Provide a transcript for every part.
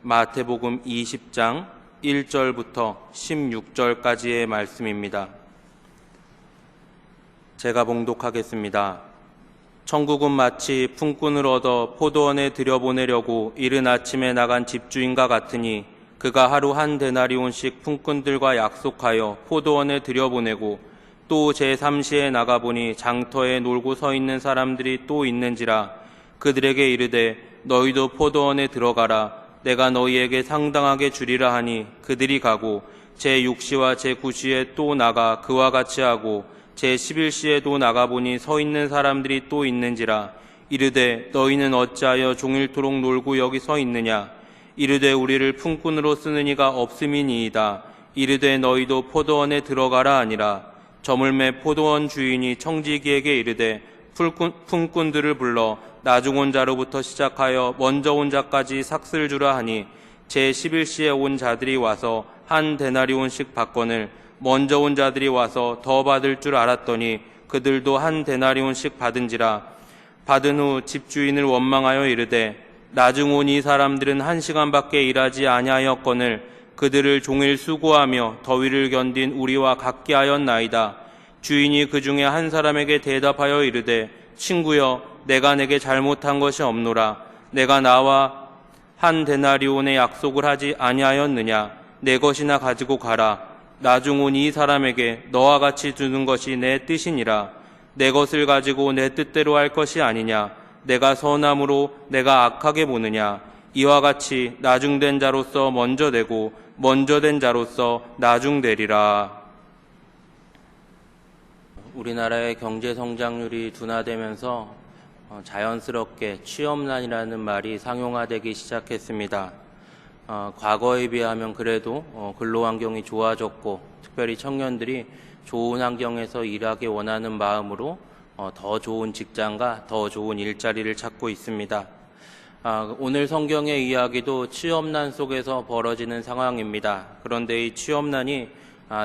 마태복음 20장 1절부터 16절까지의 말씀입니다. 제가 봉독하겠습니다. 천국은 마치 품꾼을 얻어 포도원에 들여보내려고 이른 아침에 나간 집주인과 같으니 그가 하루 한 데나리온씩 품꾼들과 약속하여 포도원에 들여보내고 또 제3시에 나가보니 장터에 놀고 서 있는 사람들이 또 있는지라 그들에게 이르되 너희도 포도원에 들어가라 내가 너희에게 상당하게 주리라 하니 그들이 가고 제6시와 제9시에 또 나가 그와 같이 하고 제11시에도 나가보니 서 있는 사람들이 또 있는지라 이르되 너희는 어찌하여 종일토록 놀고 여기 서 있느냐 이르되 우리를 품꾼으로 쓰는 이가 없음이니이다. 이르되 너희도 포도원에 들어가라 하니라. 저물매 포도원 주인이 청지기에게 이르되 품꾼들을 불러 나중 온 자로부터 시작하여 먼저 온 자까지 삭슬 주라 하니 제11시에 온 자들이 와서 한 데나리온씩 받거늘 먼저 온 자들이 와서 더 받을 줄 알았더니 그들도 한 데나리온씩 받은지라. 받은 후 집주인을 원망하여 이르되 나중 온 이 사람들은 1시간밖에 일하지 아니하였거늘 그들을 종일 수고하며 더위를 견딘 우리와 같게 하였나이다. 주인이 그 중에 한 사람에게 대답하여 이르되 친구여 내가 내게 잘못한 것이 없노라. 내가 나와 한 데나리온의 약속을 하지 아니하였느냐. 내 것이나 가지고 가라. 나중 온 이 사람에게 너와 같이 주는 것이 내 뜻이니라. 내 것을 가지고 내 뜻대로 할 것이 아니냐. 내가 선함으로 내가 악하게 보느냐. 이와 같이 나중된 자로서 먼저 되고 먼저 된 자로서 나중되리라. 우리나라의 경제 성장률이 둔화되면서 자연스럽게 취업난이라는 말이 상용화되기 시작했습니다. 과거에 비하면 그래도 근로환경이 좋아졌고 특별히 청년들이 좋은 환경에서 일하기 원하는 마음으로 더 좋은 직장과 더 좋은 일자리를 찾고 있습니다. 오늘 성경의 이야기도 취업난 속에서 벌어지는 상황입니다. 그런데 이 취업난이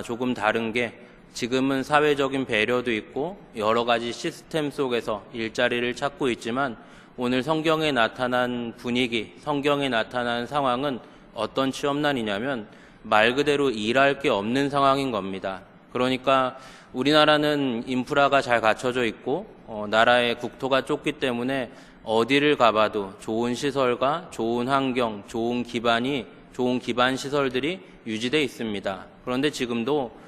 조금 다른 게 지금은 사회적인 배려도 있고 여러 가지 시스템 속에서 일자리를 찾고 있지만 오늘 성경에 나타난 분위기, 성경에 나타난 상황은 어떤 취업난이냐면 말 그대로 일할 게 없는 상황인 겁니다. 그러니까 우리나라는 인프라가 잘 갖춰져 있고 나라의 국토가 좁기 때문에 어디를 가봐도 좋은 시설과 좋은 환경, 좋은 기반 시설들이 유지되어 있습니다. 그런데 지금도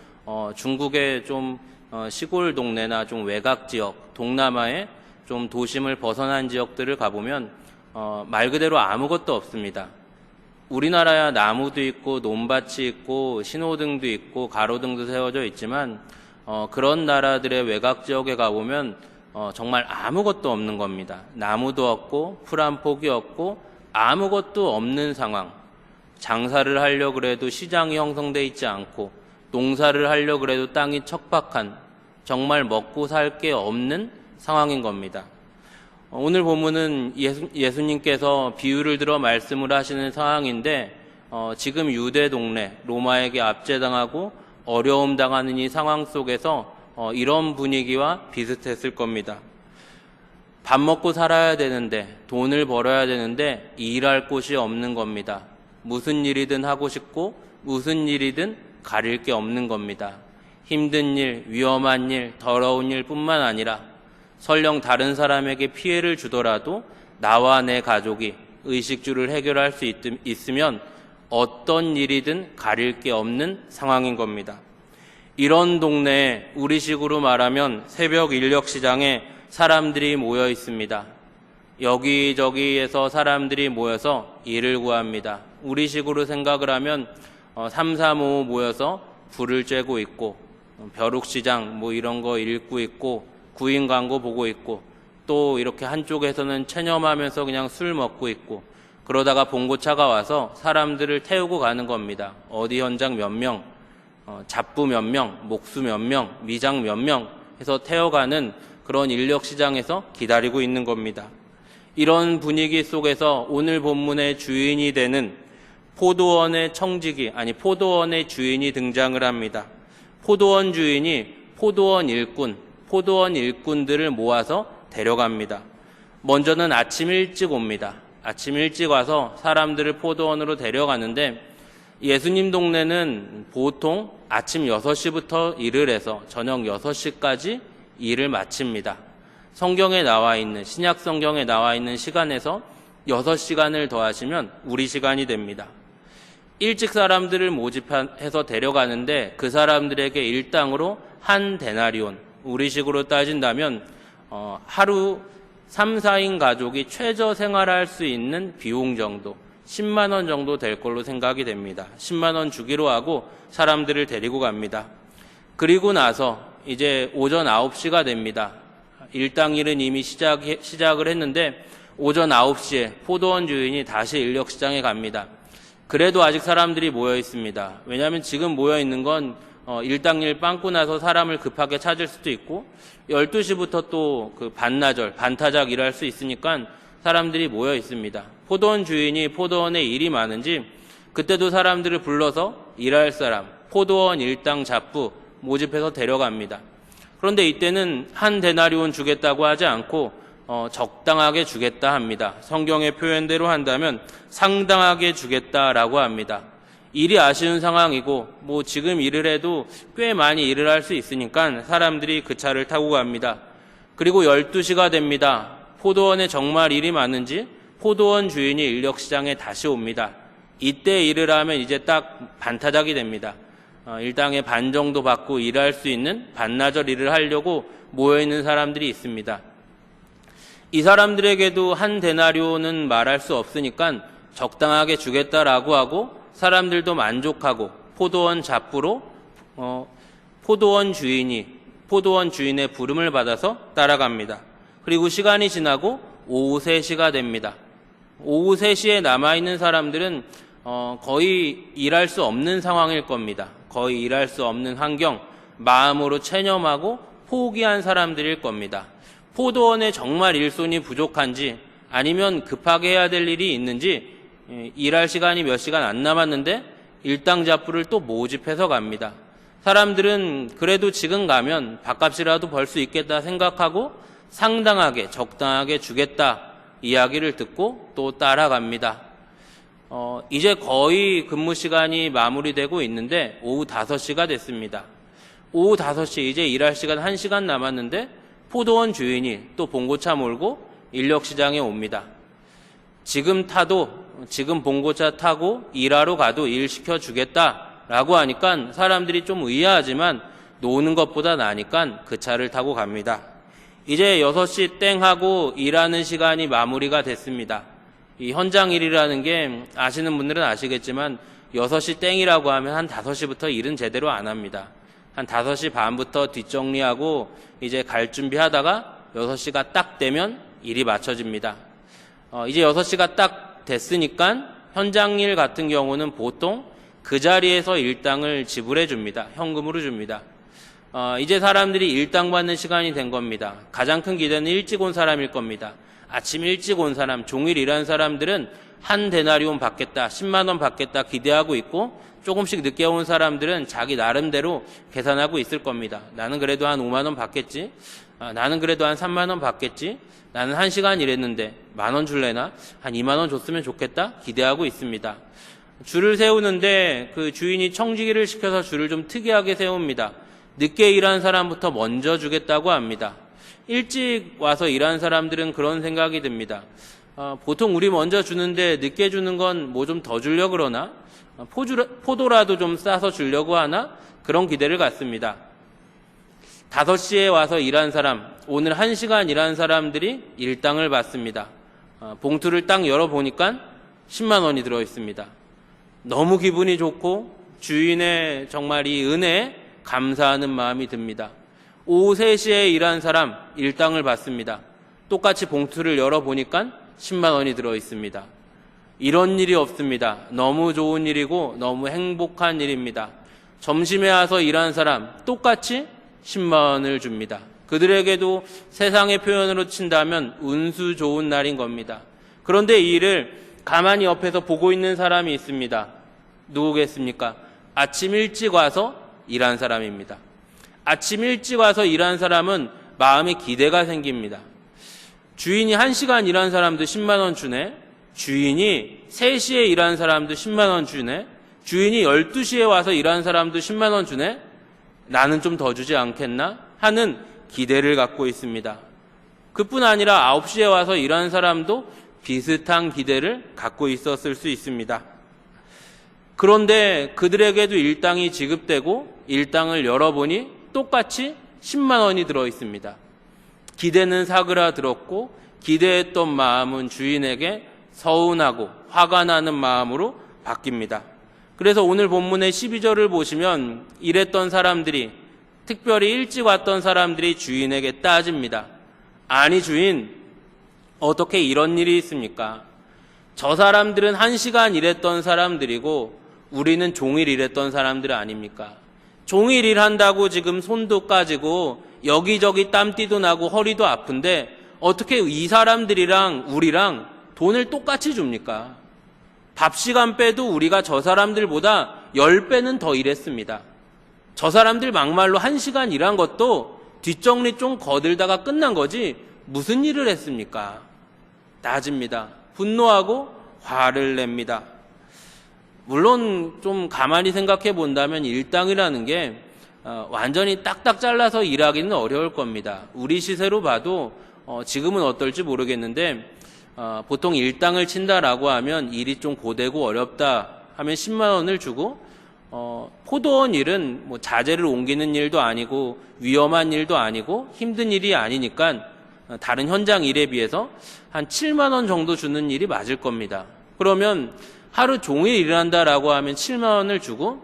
중국의 좀 시골 동네나 좀 외곽 지역, 동남아의 좀 도심을 벗어난 지역들을 가보면 말 그대로 아무것도 없습니다. 우리나라야 나무도 있고 논밭이 있고 신호등도 있고 가로등도 세워져 있지만 그런 나라들의 외곽 지역에 가보면 정말 아무것도 없는 겁니다. 나무도 없고 풀 한 폭이 없고 아무것도 없는 상황. 장사를 하려고 해도 시장이 형성돼 있지 않고 농사를 하려고 해도 땅이 척박한 정말 먹고 살 게 없는 상황인 겁니다. 오늘 본문은 예수님께서 비유를 들어 말씀을 하시는 상황인데 지금 유대 동네 로마에게 압제당하고 어려움 당하는 이 상황 속에서 이런 분위기와 비슷했을 겁니다. 밥 먹고 살아야 되는데 돈을 벌어야 되는데 일할 곳이 없는 겁니다. 무슨 일이든 하고 싶고 무슨 일이든 가릴 게 없는 겁니다. 힘든 일, 위험한 일, 더러운 일뿐만 아니라 설령 다른 사람에게 피해를 주더라도 나와 내 가족이 의식주를 해결할 수 있으면 어떤 일이든 가릴 게 없는 상황인 겁니다. 이런 동네에 우리식으로 말하면 새벽 인력시장에 사람들이 모여 있습니다. 여기저기에서 사람들이 모여서 일을 구합니다. 우리식으로 생각을 하면 3, 4, 5 모여서 불을 쬐고 있고 벼룩시장 이런 거 읽고 있고 구인 광고 보고 있고 또 이렇게 한쪽에서는 체념하면서 그냥 술 먹고 있고 그러다가 봉고차가 와서 사람들을 태우고 가는 겁니다. 어디 현장 몇 명, 잡부 몇 명, 목수 몇 명, 미장 몇 명 해서 태워가는 그런 인력시장에서 기다리고 있는 겁니다. 이런 분위기 속에서 오늘 본문의 주인이 되는 포도원의 포도원의 주인이 등장을 합니다. 포도원 주인이 포도원 일꾼들을 모아서 데려갑니다. 먼저는 아침 일찍 옵니다. 아침 일찍 와서 사람들을 포도원으로 데려가는데 예수님 동네는 보통 아침 6시부터 일을 해서 저녁 6시까지 일을 마칩니다. 성경에 나와 있는, 신약 성경에 나와 있는 시간에서 6시간을 더하시면 우리 시간이 됩니다. 일찍 사람들을 모집해서 데려가는데 그 사람들에게 일당으로 한 데나리온, 우리식으로 따진다면 하루 3, 4인 가족이 최저 생활할 수 있는 비용 정도, 10만 원 정도 될 걸로 생각이 됩니다. 10만 원 주기로 하고 사람들을 데리고 갑니다. 그리고 나서 이제 오전 9시가 됩니다. 일당일은 이미 시작을 했는데 오전 9시에 포도원 주인이 다시 인력시장에 갑니다. 그래도 아직 사람들이 모여 있습니다. 왜냐하면 지금 모여 있는 건 일당일 빵꾸 나서 사람을 급하게 찾을 수도 있고 12시부터 또 그 반나절, 반타작 일할 수 있으니까 사람들이 모여 있습니다. 포도원 주인이 포도원에 일이 많은지 그때도 사람들을 불러서 일할 사람, 포도원 일당 잡부 모집해서 데려갑니다. 그런데 이때는 한 데나리온 주겠다고 하지 않고 적당하게 주겠다 합니다. 성경의 표현대로 한다면 상당하게 주겠다라고 합니다. 일이 아쉬운 상황이고 지금 일을 해도 꽤 많이 일을 할 수 있으니까 사람들이 그 차를 타고 갑니다. 그리고 12시가 됩니다. 포도원에 정말 일이 많은지 포도원 주인이 인력시장에 다시 옵니다. 이때 일을 하면 이제 딱 반타작이 됩니다. 일당의 반 정도 받고 일할 수 있는 반나절 일을 하려고 모여있는 사람들이 있습니다. 이 사람들에게도 한 데나리온은 말할 수 없으니까 적당하게 주겠다라고 하고 사람들도 만족하고 포도원 잡부로 포도원 주인의 부름을 받아서 따라갑니다. 그리고 시간이 지나고 오후 3시가 됩니다. 오후 3시에 남아있는 사람들은 거의 일할 수 없는 상황일 겁니다. 거의 일할 수 없는 환경, 마음으로 체념하고 포기한 사람들일 겁니다. 포도원에 정말 일손이 부족한지 아니면 급하게 해야 될 일이 있는지 일할 시간이 몇 시간 안 남았는데 일당 잡부를 또 모집해서 갑니다. 사람들은 그래도 지금 가면 밥값이라도 벌 수 있겠다 생각하고 상당하게 적당하게 주겠다 이야기를 듣고 또 따라갑니다. 이제 거의 근무 시간이 마무리되고 있는데 오후 5시가 됐습니다. 오후 5시 이제 일할 시간 1시간 남았는데 포도원 주인이 또 봉고차 몰고 인력시장에 옵니다. 지금 봉고차 타고 일하러 가도 일 시켜주겠다라고 하니까 사람들이 좀 의아하지만 노는 것보다 나으니까 그 차를 타고 갑니다. 이제 6시 땡 하고 일하는 시간이 마무리가 됐습니다. 이 현장 일이라는 게 아시는 분들은 아시겠지만 6시 땡이라고 하면 한 5시부터 일은 제대로 안 합니다. 한 5시 반부터 뒷정리하고 이제 갈 준비하다가 6시가 딱 되면 일이 마쳐집니다. 이제 6시가 딱 됐으니까 현장 일 같은 경우는 보통 그 자리에서 일당을 지불해 줍니다. 현금으로 줍니다. 이제 사람들이 일당 받는 시간이 된 겁니다. 가장 큰 기대는 일찍 온 사람일 겁니다. 아침 일찍 온 사람, 종일 일한 사람들은 한 데나리온 받겠다, 10만 원 받겠다 기대하고 있고 조금씩 늦게 온 사람들은 자기 나름대로 계산하고 있을 겁니다. 나는 그래도 한 5만 원 받겠지? 나는 그래도 한 3만 원 받겠지? 나는 1시간 일했는데 10,000원 줄래나? 한 2만 원 줬으면 좋겠다? 기대하고 있습니다. 줄을 세우는데 그 주인이 청지기를 시켜서 줄을 좀 특이하게 세웁니다. 늦게 일한 사람부터 먼저 주겠다고 합니다. 일찍 와서 일한 사람들은 그런 생각이 듭니다. 보통 우리 먼저 주는데 늦게 주는 건 뭐 좀 더 주려고 그러나? 포도라도 좀 싸서 주려고 하나? 그런 기대를 갖습니다. 5시에 와서 일한 사람, 오늘 1시간 일한 사람들이 일당을 받습니다. 봉투를 딱 열어보니까 10만 원이 들어있습니다. 너무 기분이 좋고 주인의 정말 이 은혜에 감사하는 마음이 듭니다. 오후 3시에 일한 사람 일당을 받습니다. 똑같이 봉투를 열어보니까 10만 원이 들어있습니다. 이런 일이 없습니다. 너무 좋은 일이고 너무 행복한 일입니다. 점심에 와서 일한 사람 똑같이 10만 원을 줍니다. 그들에게도 세상의 표현으로 친다면 운수 좋은 날인 겁니다. 그런데 이 일을 가만히 옆에서 보고 있는 사람이 있습니다. 누구겠습니까? 아침 일찍 와서 일한 사람입니다. 아침 일찍 와서 일한 사람은 마음에 기대가 생깁니다. 주인이 1시간 일한 사람도 10만 원 주네. 주인이 3시에 일하는 사람도 10만 원 주네. 주인이 12시에 와서 일하는 사람도 10만 원 주네. 나는 좀 더 주지 않겠나 하는 기대를 갖고 있습니다. 그뿐 아니라 9시에 와서 일하는 사람도 비슷한 기대를 갖고 있었을 수 있습니다. 그런데 그들에게도 일당이 지급되고 일당을 열어보니 똑같이 10만 원이 들어 있습니다. 기대는 사그라들었고 기대했던 마음은 주인에게 서운하고 화가 나는 마음으로 바뀝니다. 그래서 오늘 본문의 12절을 보시면 일했던 사람들이, 특별히 일찍 왔던 사람들이 주인에게 따집니다. 아니 주인, 어떻게 이런 일이 있습니까? 저 사람들은 1시간 일했던 사람들이고 우리는 종일 일했던 사람들 아닙니까? 종일 일한다고 지금 손도 까지고 여기저기 땀띠도 나고 허리도 아픈데 어떻게 이 사람들이랑 우리랑 돈을 똑같이 줍니까? 밥 시간 빼도 우리가 저 사람들보다 10배는 더 일했습니다. 저 사람들 막말로 1시간 일한 것도 뒷정리 좀 거들다가 끝난 거지 무슨 일을 했습니까? 따집니다. 분노하고 화를 냅니다. 물론 좀 가만히 생각해 본다면 일당이라는 게 완전히 딱딱 잘라서 일하기는 어려울 겁니다. 우리 시세로 봐도 지금은 어떨지 모르겠는데 보통 일당을 친다라고 하면 일이 좀 고되고 어렵다 하면 10만 원을 주고 포도원 일은 뭐 자재를 옮기는 일도 아니고 위험한 일도 아니고 힘든 일이 아니니까 다른 현장 일에 비해서 한 7만 원 정도 주는 일이 맞을 겁니다. 그러면 하루 종일 일한다라고 하면 7만 원을 주고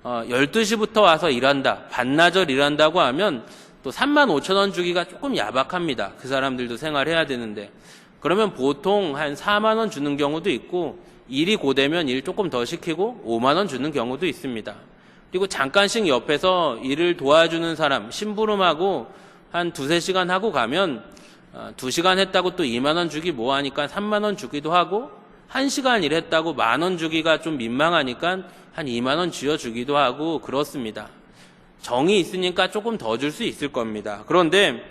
12시부터 와서 일한다, 반나절 일한다고 하면 또 3만 5천 원 주기가 조금 야박합니다. 그 사람들도 생활해야 되는데. 그러면 보통 한 4만 원 주는 경우도 있고 일이 고되면 일 조금 더 시키고 5만 원 주는 경우도 있습니다. 그리고 잠깐씩 옆에서 일을 도와주는 사람, 심부름하고 한 2-3시간 하고 가면 2시간 했다고 또 2만 원 주기 뭐하니까 3만 원 주기도 하고 1시간 일했다고 만 원 주기가 좀 민망하니까 한 2만 원 쥐어주기도 하고 그렇습니다. 정이 있으니까 조금 더 줄 수 있을 겁니다. 그런데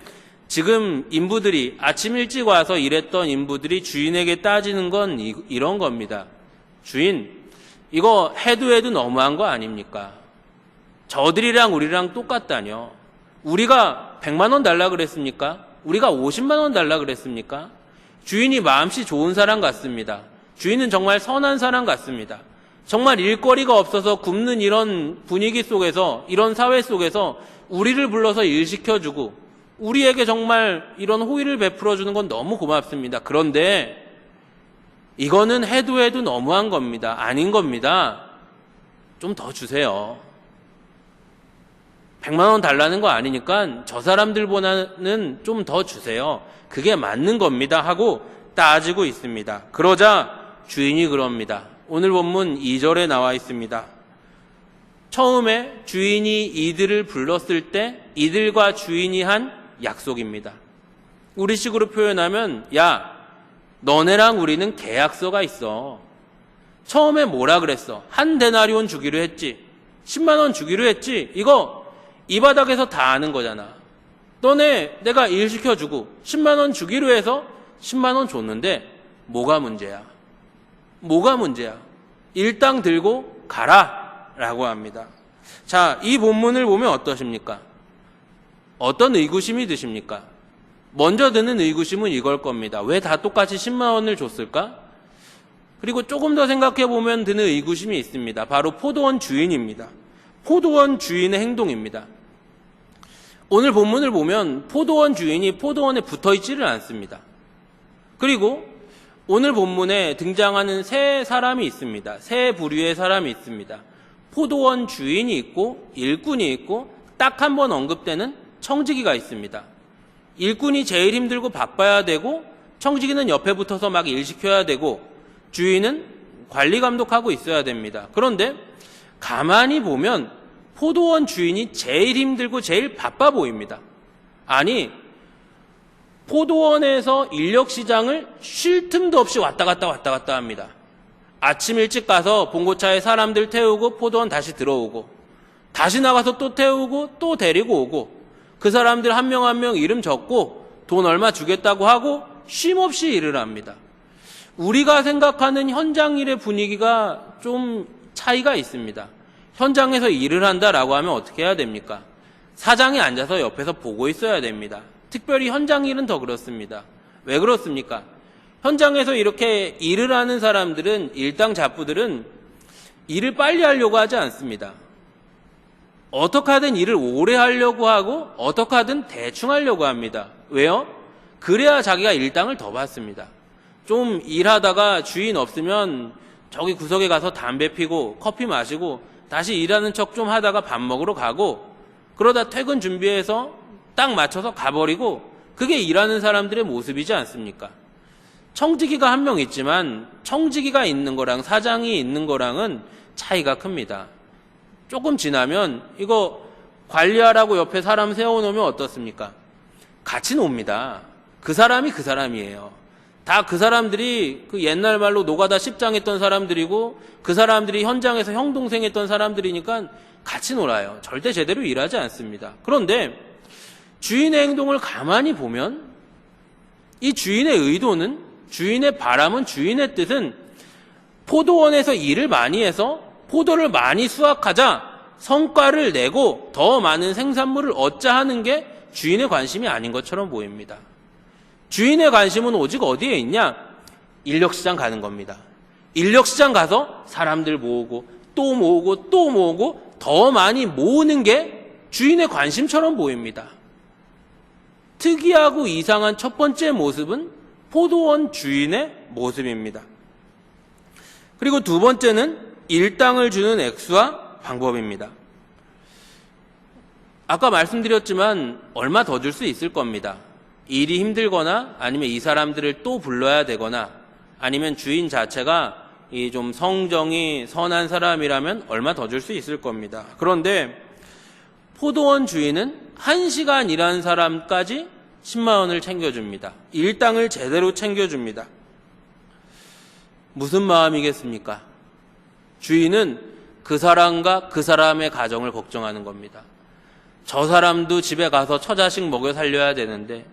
지금 인부들이 아침 일찍 와서 일했던 인부들이 주인에게 따지는 건 이런 겁니다. 주인, 이거 해도 너무한 거 아닙니까? 저들이랑 우리랑 똑같다뇨. 우리가 100만 원 달라 그랬습니까? 우리가 50만 원 달라 그랬습니까? 주인이 마음씨 좋은 사람 같습니다. 주인은 정말 선한 사람 같습니다. 정말 일거리가 없어서 굶는 이런 분위기 속에서, 이런 사회 속에서 우리를 불러서 일 시켜주고 우리에게 정말 이런 호의를 베풀어주는 건 너무 고맙습니다. 그런데 이거는 해도 너무한 겁니다. 아닌 겁니다. 좀 더 주세요. 100만 원 달라는 거 아니니까 저 사람들보다는 좀 더 주세요. 그게 맞는 겁니다 하고 따지고 있습니다. 그러자 주인이 그럽니다. 오늘 본문 2절에 나와 있습니다. 처음에 주인이 이들을 불렀을 때 이들과 주인이 한 약속입니다. 우리식으로 표현하면 야, 너네랑 우리는 계약서가 있어. 처음에 뭐라 그랬어? 한 데나리온 주기로 했지. 10만 원 주기로 했지. 이거 이 바닥에서 다 아는 거잖아. 너네 내가 일 시켜주고 10만 원 주기로 해서 10만 원 줬는데 뭐가 문제야? 뭐가 문제야? 일당 들고 가라 라고 합니다. 자, 이 본문을 보면 어떠십니까? 어떤 의구심이 드십니까? 먼저 드는 의구심은 이걸 겁니다. 왜 다 똑같이 10만 원을 줬을까? 그리고 조금 더 생각해 보면 드는 의구심이 있습니다. 바로 포도원 주인입니다. 포도원 주인의 행동입니다. 오늘 본문을 보면 포도원 주인이 포도원에 붙어 있지를 않습니다. 그리고 오늘 본문에 등장하는 세 사람이 있습니다. 세 부류의 사람이 있습니다. 포도원 주인이 있고 일꾼이 있고 딱 한 번 언급되는 청지기가 있습니다. 일꾼이 제일 힘들고 바빠야 되고 청지기는 옆에 붙어서 막 일 시켜야 되고 주인은 관리 감독하고 있어야 됩니다. 그런데 가만히 보면 포도원 주인이 제일 힘들고 제일 바빠 보입니다. 아니, 포도원에서 인력시장을 쉴 틈도 없이 왔다 갔다 합니다. 아침 일찍 가서 봉고차에 사람들 태우고 포도원 다시 들어오고 다시 나가서 또 태우고 또 데리고 오고 그 사람들 한 명 한 명 이름 적고 돈 얼마 주겠다고 하고 쉼없이 일을 합니다. 우리가 생각하는 현장 일의 분위기가 좀 차이가 있습니다. 현장에서 일을 한다라고 하면 어떻게 해야 됩니까? 사장이 앉아서 옆에서 보고 있어야 됩니다. 특별히 현장 일은 더 그렇습니다. 왜 그렇습니까? 현장에서 이렇게 일을 하는 사람들은, 일당 잡부들은 일을 빨리 하려고 하지 않습니다. 어떻게 하든 일을 오래 하려고 하고 어떻게 하든 대충 하려고 합니다. 왜요? 그래야 자기가 일당을 더 받습니다. 좀 일하다가 주인 없으면 저기 구석에 가서 담배 피고 커피 마시고 다시 일하는 척 좀 하다가 밥 먹으러 가고 그러다 퇴근 준비해서 딱 맞춰서 가버리고 그게 일하는 사람들의 모습이지 않습니까? 청지기가 한 명 있지만 청지기가 있는 거랑 사장이 있는 거랑은 차이가 큽니다. 조금 지나면 이거 관리하라고 옆에 사람 세워놓으면 어떻습니까? 같이 놉니다. 그 사람이 그 사람이에요. 다 그 사람들이 그 옛날 말로 노가다 십장했던 사람들이고 그 사람들이 현장에서 형동생 했던 사람들이니까 같이 놀아요. 절대 제대로 일하지 않습니다. 그런데 주인의 행동을 가만히 보면 이 주인의 의도는, 주인의 바람은, 주인의 뜻은 포도원에서 일을 많이 해서 포도를 많이 수확하자, 성과를 내고 더 많은 생산물을 얻자 하는 게 주인의 관심이 아닌 것처럼 보입니다. 주인의 관심은 오직 어디에 있냐? 인력시장 가는 겁니다. 인력시장 가서 사람들 모으고 또 모으고 또 모으고 더 많이 모으는 게 주인의 관심처럼 보입니다. 특이하고 이상한 첫 번째 모습은 포도원 주인의 모습입니다. 그리고 두 번째는 일당을 주는 액수와 방법입니다. 아까 말씀드렸지만 얼마 더 줄 수 있을 겁니다. 일이 힘들거나 아니면 이 사람들을 또 불러야 되거나 아니면 주인 자체가 이 좀 성정이 선한 사람이라면 얼마 더 줄 수 있을 겁니다. 그런데 포도원 주인은 1시간 일한 사람까지 10만 원을 챙겨줍니다. 일당을 제대로 챙겨줍니다. 무슨 마음이겠습니까? 주인은 그 사람과 그 사람의 가정을 걱정하는 겁니다. 저 사람도 집에 가서 처자식 먹여 살려야 되는데,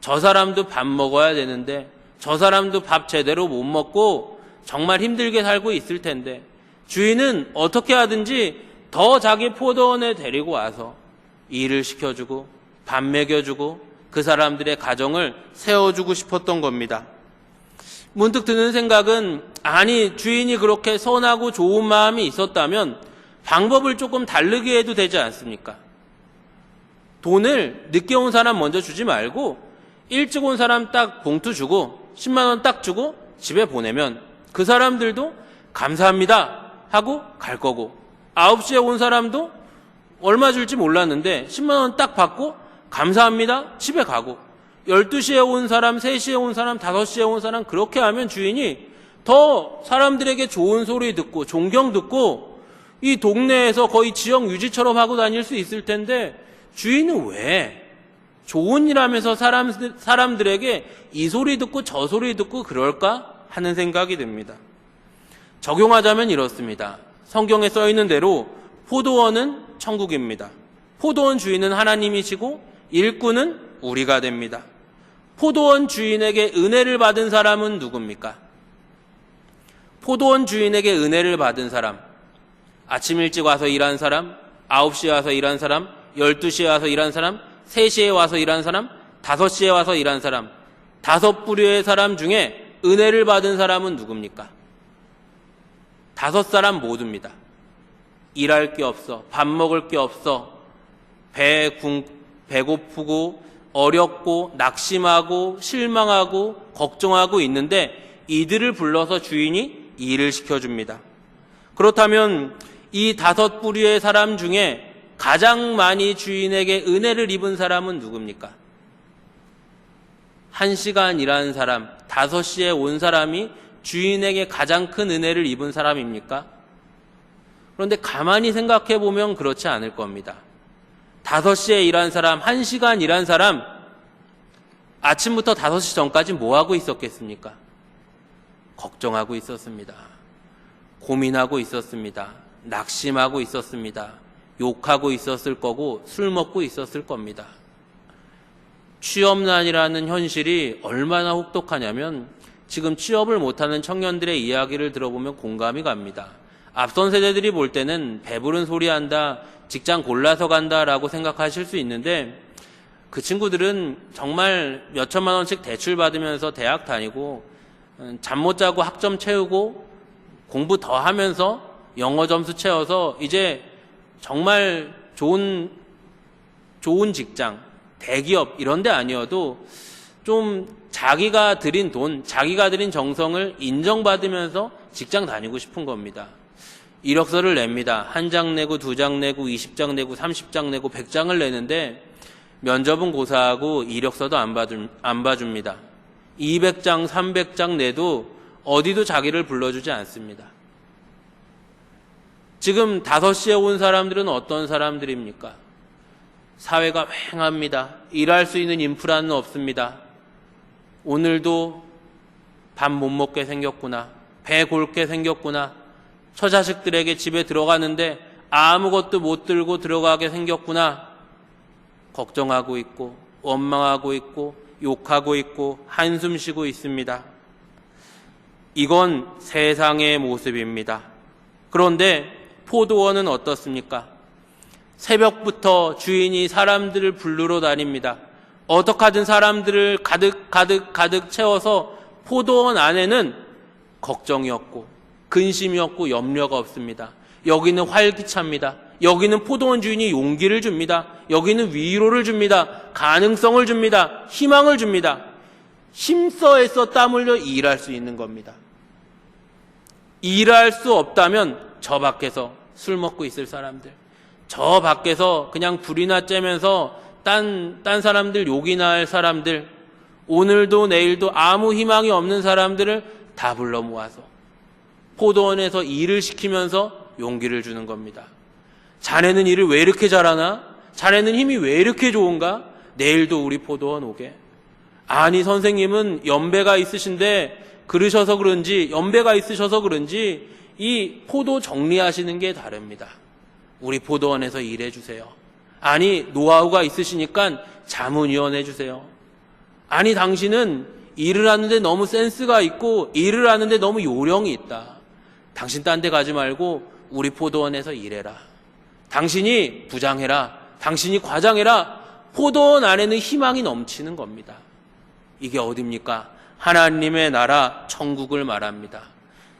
저 사람도 밥 먹어야 되는데, 저 사람도 밥 제대로 못 먹고 정말 힘들게 살고 있을 텐데, 주인은 어떻게 하든지 더 자기 포도원에 데리고 와서 일을 시켜주고 밥 먹여주고 그 사람들의 가정을 세워주고 싶었던 겁니다. 문득 드는 생각은, 아니 주인이 그렇게 선하고 좋은 마음이 있었다면 방법을 조금 다르게 해도 되지 않습니까? 돈을 늦게 온 사람 먼저 주지 말고 일찍 온 사람 딱 봉투 주고 10만 원 딱 주고 집에 보내면 그 사람들도 감사합니다 하고 갈 거고, 9시에 온 사람도 얼마 줄지 몰랐는데 10만 원 딱 받고 감사합니다 집에 가고, 12시에 온 사람, 3시에 온 사람, 5시에 온 사람, 그렇게 하면 주인이 더 사람들에게 좋은 소리 듣고 존경 듣고 이 동네에서 거의 지역 유지처럼 하고 다닐 수 있을 텐데, 주인은 왜 좋은 일 하면서 사람들에게 이 소리 듣고 저 소리 듣고 그럴까 하는 생각이 듭니다. 적용하자면 이렇습니다. 성경에 써 있는 대로 포도원은 천국입니다. 포도원 주인은 하나님이시고 일꾼은 우리가 됩니다. 포도원 주인에게 은혜를 받은 사람은 누굽니까? 포도원 주인에게 은혜를 받은 사람, 아침 일찍 와서 일한 사람, 9시에 와서 일한 사람, 12시에 와서 일한 사람, 3시에 와서 일한 사람, 5시에 와서 일한 사람, 5부류의 사람 중에 은혜를 받은 사람은 누굽니까? 5사람 모두입니다. 일할 게 없어, 밥 먹을 게 없어, 배고프고 어렵고 낙심하고 실망하고 걱정하고 있는데 이들을 불러서 주인이 일을 시켜줍니다. 그렇다면 이 5부류의 사람 중에 가장 많이 주인에게 은혜를 입은 사람은 누굽니까? 1시간 일한 사람, 5시에 온 사람이 주인에게 가장 큰 은혜를 입은 사람입니까? 그런데 가만히 생각해 보면 그렇지 않을 겁니다. 5시에 일한 사람, 1시간 일한 사람, 아침부터 5시 전까지 뭐 하고 있었겠습니까? 걱정하고 있었습니다. 고민하고 있었습니다. 낙심하고 있었습니다. 욕하고 있었을 거고 술 먹고 있었을 겁니다. 취업난이라는 현실이 얼마나 혹독하냐면 지금 취업을 못하는 청년들의 이야기를 들어보면 공감이 갑니다. 앞선 세대들이 볼 때는 배부른 소리 한다, 직장 골라서 간다라고 생각하실 수 있는데 그 친구들은 정말 몇 천만 원씩 대출 받으면서 대학 다니고 잠 못 자고 학점 채우고 공부 더 하면서 영어 점수 채워서 이제 정말 좋은 직장, 대기업 이런 데 아니어도 좀 자기가 들인 돈, 자기가 들인 정성을 인정받으면서 직장 다니고 싶은 겁니다. 이력서를 냅니다. 1장 내고 2장 내고 20장 내고 30장 내고 100장을 내는데 면접은 고사하고 이력서도 안 봐줍니다. 200장, 300장 내도 어디도 자기를 불러주지 않습니다. 지금 5시에 온 사람들은 어떤 사람들입니까? 사회가 휑합니다. 일할 수 있는 인프라는 없습니다. 오늘도 밥 못 먹게 생겼구나. 배 골게 생겼구나. 처자식들에게 집에 들어가는데 아무것도 못 들고 들어가게 생겼구나. 걱정하고 있고 원망하고 있고 욕하고 있고 한숨 쉬고 있습니다. 이건 세상의 모습입니다. 그런데 포도원은 어떻습니까? 새벽부터 주인이 사람들을 부르러 다닙니다. 어떻게 하든 사람들을 가득 채워서 포도원 안에는 걱정이 없고 근심이 없고 염려가 없습니다. 여기는 활기차입니다. 여기는 포도원 주인이 용기를 줍니다. 여기는 위로를 줍니다. 가능성을 줍니다. 희망을 줍니다. 힘써 애써 땀 흘려 일할 수 있는 겁니다. 일할 수 없다면 저 밖에서 술 먹고 있을 사람들, 저 밖에서 그냥 불이나 쬐면서 딴 사람들 욕이나 할 사람들, 오늘도 내일도 아무 희망이 없는 사람들을 다 불러 모아서 포도원에서 일을 시키면서 용기를 주는 겁니다. 자네는 일을 왜 이렇게 잘하나? 자네는 힘이 왜 이렇게 좋은가? 내일도 우리 포도원 오게. 아니 선생님은 연배가 있으신데 그러셔서 그런지, 연배가 있으셔서 그런지 이 포도 정리하시는 게 다릅니다. 우리 포도원에서 일해 주세요. 아니 노하우가 있으시니까 자문위원 해주세요. 아니 당신은 일을 하는데 너무 센스가 있고 일을 하는데 너무 요령이 있다. 당신 딴 데 가지 말고 우리 포도원에서 일해라. 당신이 부장해라. 당신이 과장해라. 포도원 안에는 희망이 넘치는 겁니다. 이게 어딥니까? 하나님의 나라 천국을 말합니다.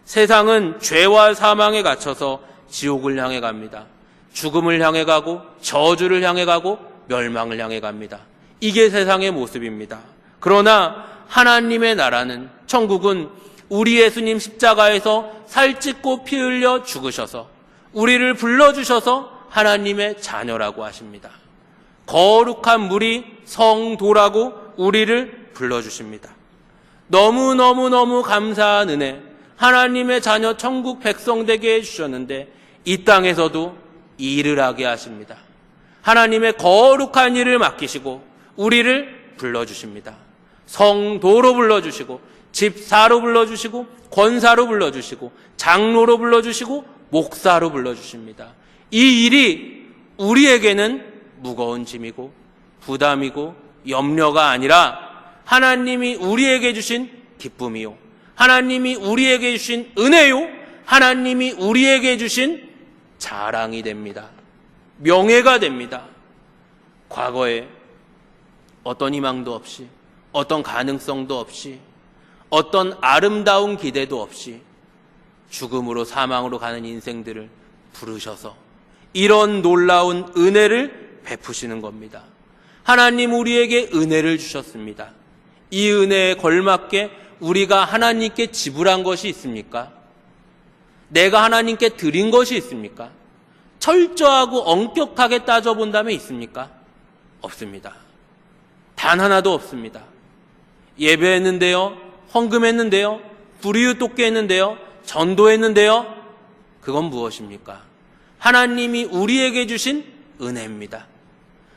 세상은 죄와 사망에 갇혀서 지옥을 향해 갑니다. 죽음을 향해 가고 저주를 향해 가고 멸망을 향해 갑니다. 이게 세상의 모습입니다. 그러나 하나님의 나라는, 천국은 우리 예수님 십자가에서 살찢고 피 흘려 죽으셔서 우리를 불러주셔서 하나님의 자녀라고 하십니다. 거룩한 무리 성도라고 우리를 불러주십니다. 너무너무 감사한 은혜, 하나님의 자녀 천국 백성 되게 해주셨는데 이 땅에서도 일을 하게 하십니다. 하나님의 거룩한 일을 맡기시고 우리를 불러주십니다. 성도로 불러주시고 집사로 불러주시고 권사로 불러주시고 장로로 불러주시고 목사로 불러주십니다. 이 일이 우리에게는 무거운 짐이고 부담이고 염려가 아니라 하나님이 우리에게 주신 기쁨이요, 하나님이 우리에게 주신 은혜요, 하나님이 우리에게 주신 자랑이 됩니다. 명예가 됩니다. 과거에 어떤 희망도 없이, 어떤 가능성도 없이, 어떤 아름다운 기대도 없이 죽음으로 사망으로 가는 인생들을 부르셔서 이런 놀라운 은혜를 베푸시는 겁니다. 하나님 우리에게 은혜를 주셨습니다. 이 은혜에 걸맞게 우리가 하나님께 지불한 것이 있습니까? 내가 하나님께 드린 것이 있습니까? 철저하고 엄격하게 따져본다면 있습니까? 없습니다. 단 하나도 없습니다. 예배했는데요, 헌금했는데요, 불이웃 돕게 했는데요, 전도했는데요, 그건 무엇입니까? 하나님이 우리에게 주신 은혜입니다.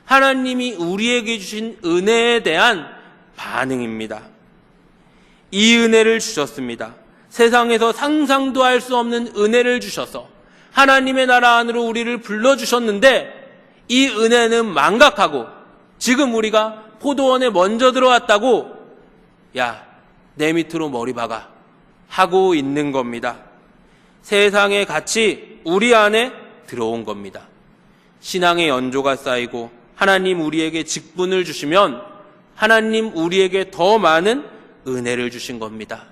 하나님이 우리에게 주신 은혜에 대한 반응입니다. 이 은혜를 주셨습니다. 세상에서 상상도 할 수 없는 은혜를 주셔서 하나님의 나라 안으로 우리를 불러주셨는데 이 은혜는 망각하고 지금 우리가 포도원에 먼저 들어왔다고 야 내 밑으로 머리 박아 하고 있는 겁니다. 세상의 가치 우리 안에 들어온 겁니다. 신앙의 연조가 쌓이고 하나님 우리에게 직분을 주시면 하나님 우리에게 더 많은 은혜를 주신 겁니다.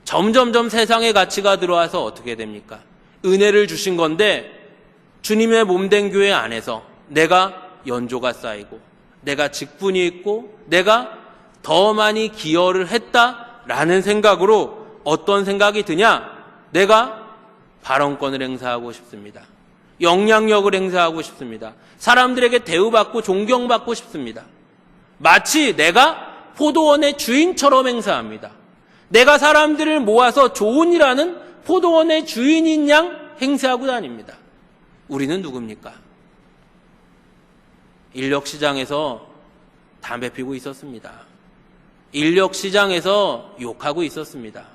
점점점 세상의 가치가 들어와서 어떻게 됩니까? 은혜를 주신 건데 주님의 몸된 교회 안에서 내가 연조가 쌓이고 내가 직분이 있고 내가 더 많이 기여를 했다라는 생각으로 어떤 생각이 드냐? 내가 발언권을 행사하고 싶습니다. 영향력을 행사하고 싶습니다. 사람들에게 대우받고 존경받고 싶습니다. 마치 내가 포도원의 주인처럼 행사합니다. 내가 사람들을 모아서 좋은 일하는 포도원의 주인인 양 행세하고 다닙니다. 우리는 누굽니까? 인력시장에서 담배 피고 있었습니다. 인력시장에서 욕하고 있었습니다.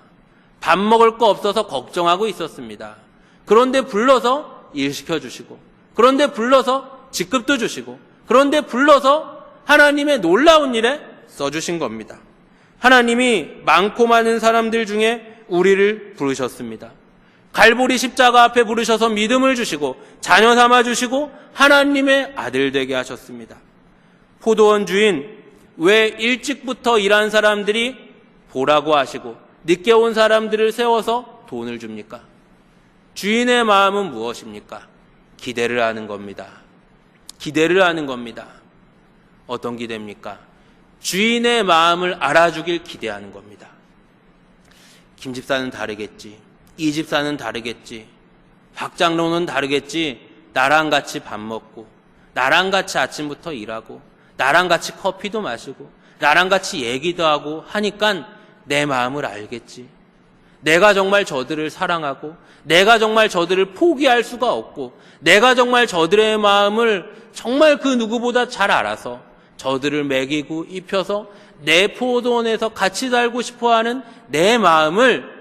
밥 먹을 거 없어서 걱정하고 있었습니다. 그런데 불러서 일 시켜주시고, 그런데 불러서 직급도 주시고, 그런데 불러서 하나님의 놀라운 일에 써주신 겁니다. 하나님이 많고 많은 사람들 중에 우리를 부르셨습니다. 갈보리 십자가 앞에 부르셔서 믿음을 주시고 자녀 삼아 주시고 하나님의 아들 되게 하셨습니다. 포도원 주인, 왜 일찍부터 일한 사람들이 보라고 하시고 늦게 온 사람들을 세워서 돈을 줍니까? 주인의 마음은 무엇입니까? 기대를 하는 겁니다. 기대를 하는 겁니다. 어떤 기대입니까? 주인의 마음을 알아주길 기대하는 겁니다. 김 집사는 다르겠지. 이 집사는 다르겠지. 박 장로는 다르겠지. 나랑 같이 밥 먹고, 나랑 같이 아침부터 일하고, 나랑 같이 커피도 마시고, 나랑 같이 얘기도 하고 하니까 내 마음을 알겠지. 내가 정말 저들을 사랑하고, 내가 정말 저들을 포기할 수가 없고, 내가 정말 저들의 마음을 정말 그 누구보다 잘 알아서 저들을 먹이고 입혀서 내 포도원에서 같이 살고 싶어하는 내 마음을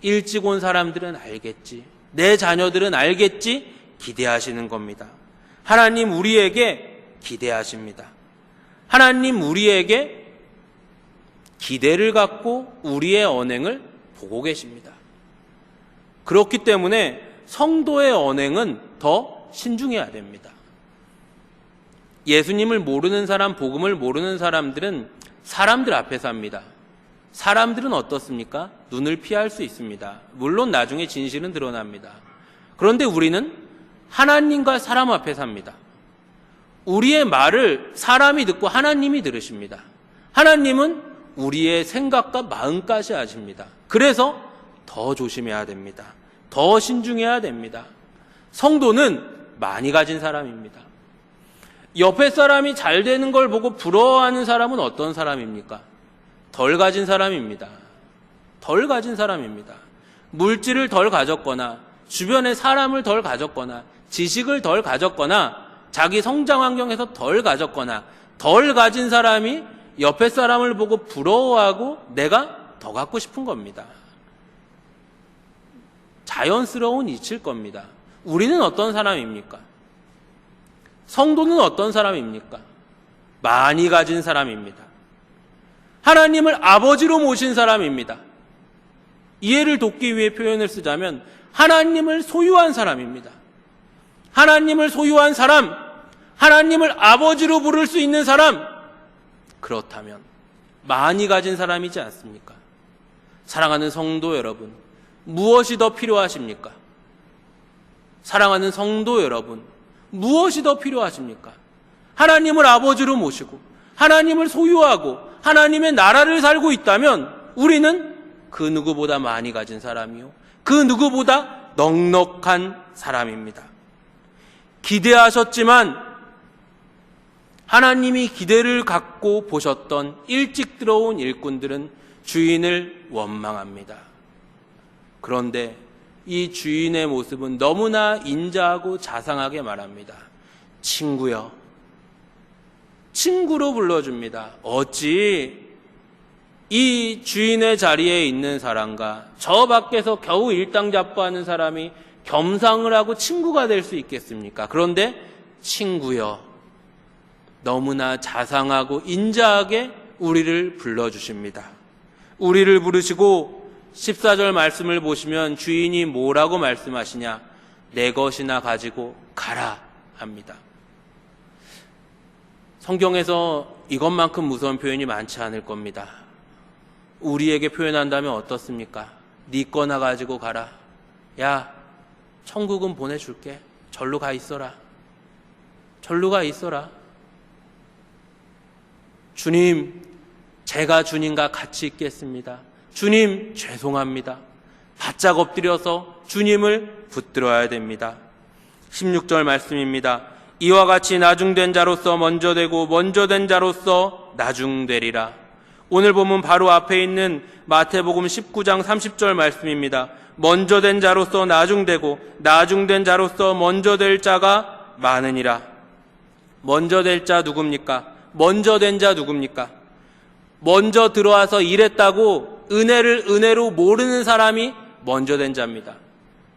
일찍 온 사람들은 알겠지. 내 자녀들은 알겠지. 기대하시는 겁니다. 하나님 우리에게 기대하십니다. 하나님 우리에게 기대를 갖고 우리의 언행을 보고 계십니다. 그렇기 때문에 성도의 언행은 더 신중해야 됩니다. 예수님을 모르는 사람, 복음을 모르는 사람들은 사람들 앞에 삽니다. 사람들은 어떻습니까? 눈을 피할 수 있습니다. 물론 나중에 진실은 드러납니다. 그런데 우리는 하나님과 사람 앞에 삽니다. 우리의 말을 사람이 듣고 하나님이 들으십니다. 하나님은 우리의 생각과 마음까지 아십니다. 그래서 더 조심해야 됩니다. 더 신중해야 됩니다. 성도는 많이 가진 사람입니다. 옆에 사람이 잘 되는 걸 보고 부러워하는 사람은 어떤 사람입니까? 덜 가진 사람입니다. 덜 가진 사람입니다. 물질을 덜 가졌거나 주변에 사람을 덜 가졌거나 지식을 덜 가졌거나 자기 성장 환경에서 덜 가졌거나 덜 가진 사람이 옆에 사람을 보고 부러워하고 내가 더 갖고 싶은 겁니다. 자연스러운 이치일 겁니다. 우리는 어떤 사람입니까? 성도는 어떤 사람입니까? 많이 가진 사람입니다. 하나님을 아버지로 모신 사람입니다. 이해를 돕기 위해 표현을 쓰자면 하나님을 소유한 사람입니다. 하나님을 소유한 사람, 하나님을 아버지로 부를 수 있는 사람, 그렇다면 많이 가진 사람이지 않습니까? 사랑하는 성도 여러분, 무엇이 더 필요하십니까? 사랑하는 성도 여러분, 무엇이 더 필요하십니까? 하나님을 아버지로 모시고 하나님을 소유하고 하나님의 나라를 살고 있다면 우리는 그 누구보다 많이 가진 사람이요, 그 누구보다 넉넉한 사람입니다. 기대하셨지만 하나님이 기대를 갖고 보셨던 일찍 들어온 일꾼들은 주인을 원망합니다. 그런데 이 주인의 모습은 너무나 인자하고 자상하게 말합니다. 친구여. 친구로 불러줍니다. 어찌 이 주인의 자리에 있는 사람과 저 밖에서 겨우 일당 잡고 하는 사람이 겸상을 하고 친구가 될 수 있겠습니까? 그런데 친구여, 너무나 자상하고 인자하게 우리를 불러주십니다. 우리를 부르시고 14절 말씀을 보시면 주인이 뭐라고 말씀하시냐? 내 것이나 가지고 가라 합니다. 성경에서 이것만큼 무서운 표현이 많지 않을 겁니다. 우리에게 표현한다면 어떻습니까? 네 거나 가지고 가라. 야, 천국은 보내줄게. 절로 가 있어라. 절로 가 있어라. 주님, 제가 주님과 같이 있겠습니다. 주님, 죄송합니다. 바짝 엎드려서 주님을 붙들어야 됩니다. 16절 말씀입니다. 이와 같이 나중된 자로서 먼저 되고 먼저 된 자로서 나중되리라. 오늘 보면 바로 앞에 있는 마태복음 19장 30절 말씀입니다. 먼저 된 자로서 나중되고 나중된 자로서 먼저 될 자가 많으니라. 먼저 될 자 누굽니까? 먼저 된 자 누굽니까? 먼저 들어와서 일했다고 은혜를 은혜로 모르는 사람이 먼저 된 자입니다.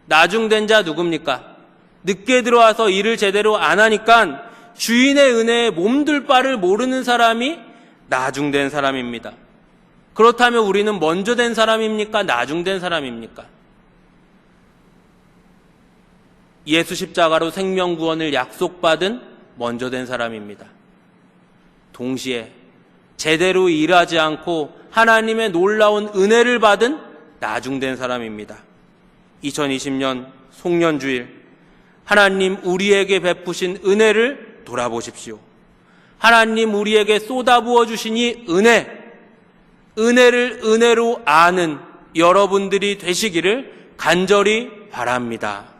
나중된 자 누굽니까? 늦게 들어와서 일을 제대로 안 하니까 주인의 은혜에 몸둘 바를 모르는 사람이 나중된 사람입니다. 그렇다면 우리는 먼저 된 사람입니까? 나중된 사람입니까? 예수 십자가로 생명구원을 약속받은 먼저 된 사람입니다. 동시에 제대로 일하지 않고 하나님의 놀라운 은혜를 받은 나중된 사람입니다. 2020년 송년주일, 하나님 우리에게 베푸신 은혜를 돌아보십시오. 하나님 우리에게 쏟아부어 주신 이 은혜를 은혜로 아는 여러분들이 되시기를 간절히 바랍니다.